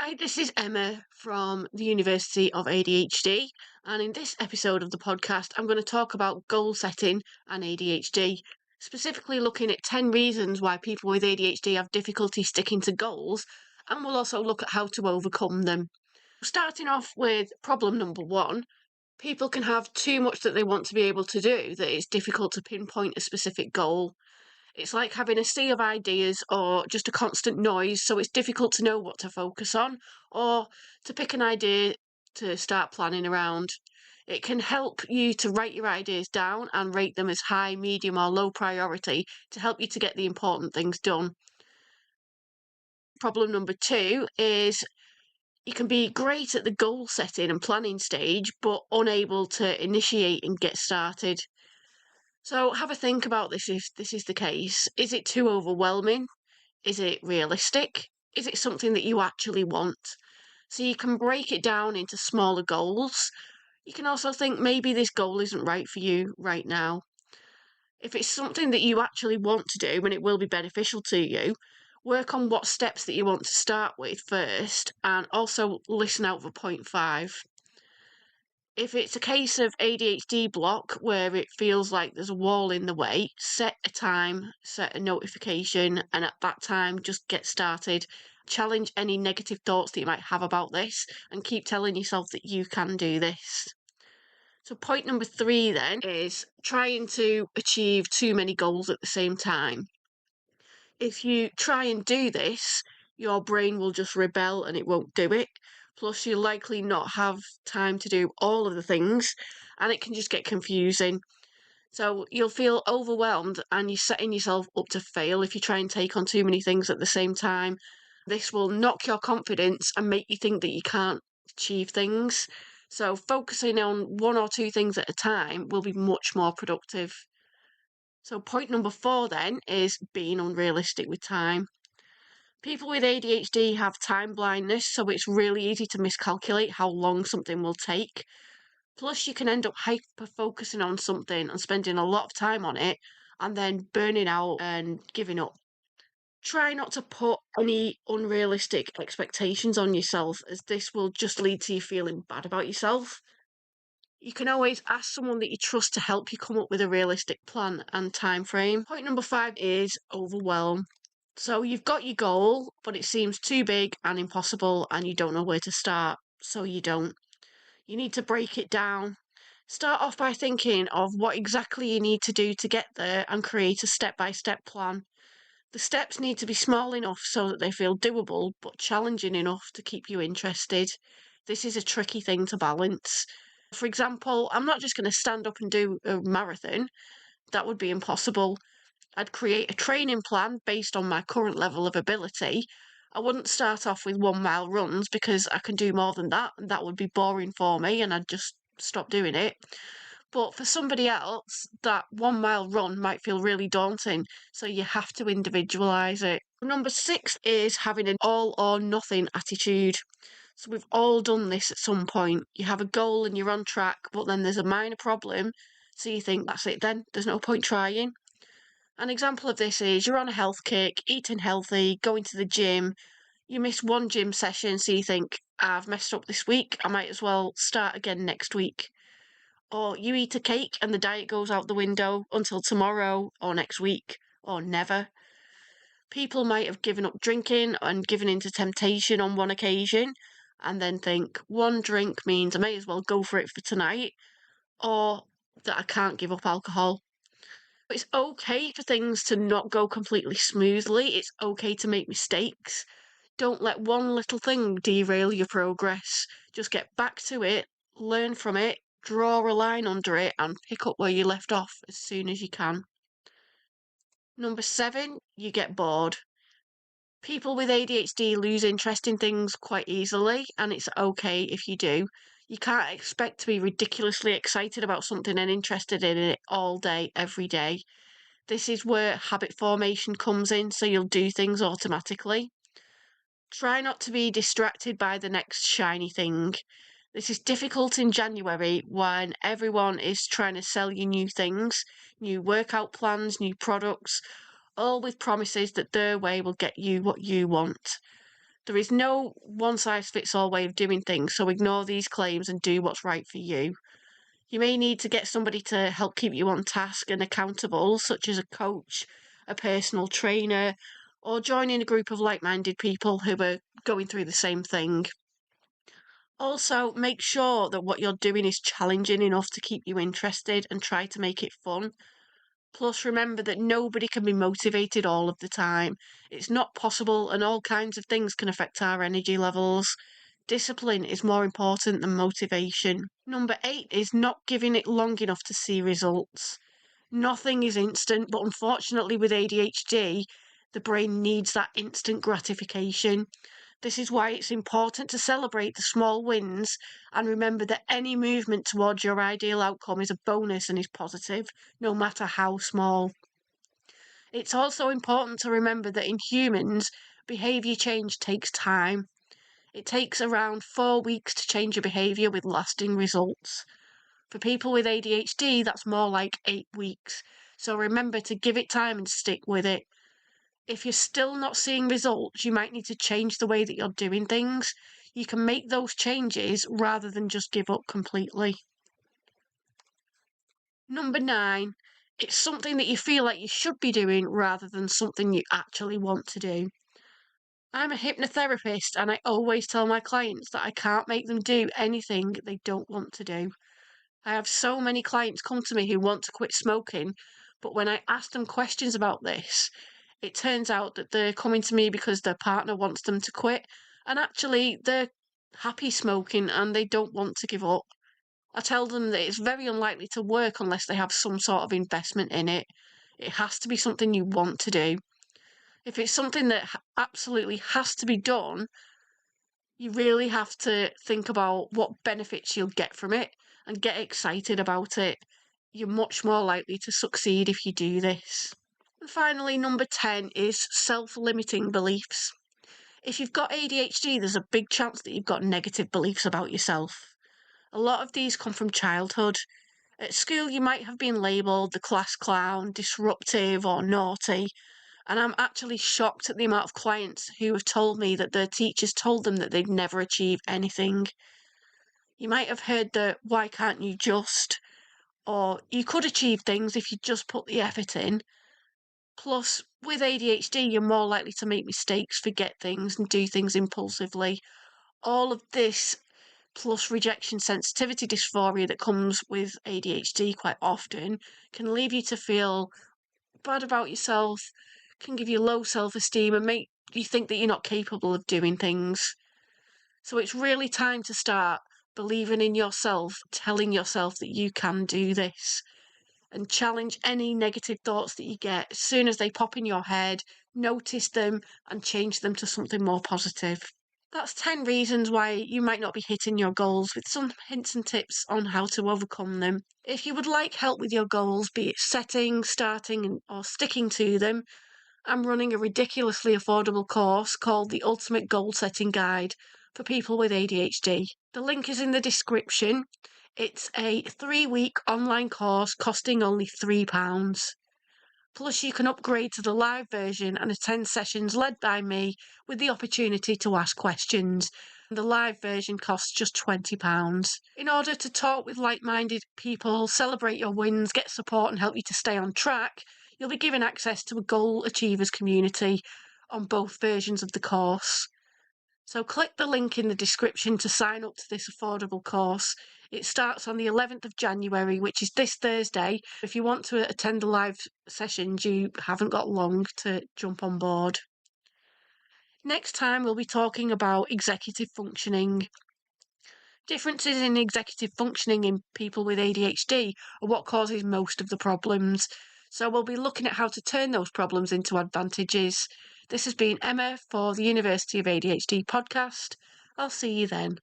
Hi, this is Emma from the University of ADHD, and in this episode of the podcast, I'm going to talk about goal setting and ADHD, specifically looking at 10 reasons why people with ADHD have difficulty sticking to goals, and we'll also look at how to overcome them. Starting off with problem number one, people can have too much that they want to be able to do that it's difficult to pinpoint a specific goal. It's like having a sea of ideas or just a constant noise, so it's difficult to know what to focus on or to pick an idea to start planning around. It can help you to write your ideas down and rate them as high, medium, or low priority to help you to get the important things done. Problem number two is you can be great at the goal setting and planning stage, but unable to initiate and get started. So have a think about this if this is the case. Is it too overwhelming? Is it realistic? Is it something that you actually want? So you can break it down into smaller goals. You can also think maybe this goal isn't right for you right now. If it's something that you actually want to do and it will be beneficial to you, work on what steps that you want to start with first and also listen out for point five. If it's a case of ADHD block where it feels like there's a wall in the way, set a time, set a notification, and at that time, just get started. Challenge any negative thoughts that you might have about this and keep telling yourself that you can do this. So, point number three then is trying to achieve too many goals at the same time. If you try and do this, your brain will just rebel and it won't do it. Plus, you'll likely not have time to do all of the things, and it can just get confusing. So, you'll feel overwhelmed and you're setting yourself up to fail if you try and take on too many things at the same time. This will knock your confidence and make you think that you can't achieve things. So, focusing on one or two things at a time will be much more productive. So, point number four then is being unrealistic with time. People with ADHD have time blindness, so it's really easy to miscalculate how long something will take. Plus, you can end up hyper focusing on something and spending a lot of time on it and then burning out and giving up. Try not to put any unrealistic expectations on yourself, as this will just lead to you feeling bad about yourself. You can always ask someone that you trust to help you come up with a realistic plan and time frame. Point number five is overwhelm. So you've got your goal, but it seems too big and impossible, and you don't know where to start. So you don't. You need to break it down. Start off by thinking of what exactly you need to do to get there and create a step by step plan. The steps need to be small enough so that they feel doable, but challenging enough to keep you interested. This is a tricky thing to balance. For example, I'm not just going to stand up and do a marathon. That would be impossible. I'd create a training plan based on my current level of ability. I wouldn't start off with 1 mile runs because I can do more than that, and that would be boring for me, and I'd just stop doing it. But for somebody else, that 1 mile run might feel really daunting, so you have to individualise it. Number six is having an all or nothing attitude. So we've all done this at some point. You have a goal and you're on track, but then there's a minor problem, so you think, that's it then, there's no point trying. An example of this is you're on a health kick, eating healthy, going to the gym. You miss one gym session, so you think, I've messed up this week, I might as well start again next week. Or you eat a cake and the diet goes out the window until tomorrow or next week or never. People might have given up drinking and given into temptation on one occasion and then think one drink means I may as well go for it for tonight, or that I can't give up alcohol. It's okay for things to not go completely smoothly. It's okay to make mistakes. Don't let one little thing derail your progress. Just get back to it, learn from it, draw a line under it, and pick up where you left off as soon as you can. Number seven, you get bored. People with ADHD lose interest in things quite easily, and it's okay if you do. You can't expect to be ridiculously excited about something and interested in it all day, every day. This is where habit formation comes in, so you'll do things automatically. Try not to be distracted by the next shiny thing. This is difficult in January when everyone is trying to sell you new things, new workout plans, new products, all with promises that their way will get you what you want. There is no one-size-fits-all way of doing things, so ignore these claims and do what's right for you. You may need to get somebody to help keep you on task and accountable, such as a coach, a personal trainer, or joining a group of like-minded people who are going through the same thing. Also, make sure that what you're doing is challenging enough to keep you interested and try to make it fun. Plus, remember that nobody can be motivated all of the time. It's not possible, and all kinds of things can affect our energy levels. Discipline is more important than motivation. Number 8 is not giving it long enough to see results. Nothing is instant, but unfortunately, with ADHD, the brain needs that instant gratification. This is why it's important to celebrate the small wins and remember that any movement towards your ideal outcome is a bonus and is positive, no matter how small. It's also important to remember that in humans, behaviour change takes time. It takes around 4 weeks to change your behaviour with lasting results. For people with ADHD, that's more like 8 weeks. So remember to give it time and stick with it. If you're still not seeing results, you might need to change the way that you're doing things. You can make those changes rather than just give up completely. Number 9, it's something that you feel like you should be doing rather than something you actually want to do. I'm a hypnotherapist and I always tell my clients that I can't make them do anything they don't want to do. I have so many clients come to me who want to quit smoking, but when I ask them questions about this, it turns out that they're coming to me because their partner wants them to quit, and actually they're happy smoking and they don't want to give up. I tell them that it's very unlikely to work unless they have some sort of investment in it. It has to be something you want to do. If it's something that absolutely has to be done, you really have to think about what benefits you'll get from it and get excited about it. You're much more likely to succeed if you do this. And finally, number 10 is self-limiting beliefs. If you've got ADHD, there's a big chance that you've got negative beliefs about yourself. A lot of these come from childhood. At school, you might have been labelled the class clown, disruptive, or naughty. And I'm actually shocked at the amount of clients who have told me that their teachers told them that they'd never achieve anything. You might have heard the "why can't you just?" or "you could achieve things if you just put the effort in." Plus, with ADHD, you're more likely to make mistakes, forget things, and do things impulsively. All of this, plus rejection sensitivity dysphoria that comes with ADHD quite often, can leave you to feel bad about yourself, can give you low self-esteem and make you think that you're not capable of doing things. So it's really time to start believing in yourself, telling yourself that you can do this, and challenge any negative thoughts that you get. As soon as they pop in your head, notice them and change them to something more positive. That's 10 reasons why you might not be hitting your goals, with some hints and tips on how to overcome them. If you would like help with your goals, be it setting, starting, or sticking to them, I'm running a ridiculously affordable course called the Ultimate Goal Setting Guide for people with ADHD. The link is in the description. It's a 3-week online course costing only £3. Plus, you can upgrade to the live version and attend sessions led by me with the opportunity to ask questions. The live version costs just £20. In order to talk with like-minded people, celebrate your wins, get support and help you to stay on track, you'll be given access to a Goal Achievers community on both versions of the course. So click the link in the description to sign up to this affordable course. It starts on the 11th of January, which is this Thursday. If you want to attend the live sessions, you haven't got long to jump on board. Next time, we'll be talking about executive functioning. Differences in executive functioning in people with ADHD are what causes most of the problems. So we'll be looking at how to turn those problems into advantages. This has been Emma for the University of ADHD Podcast. I'll see you then.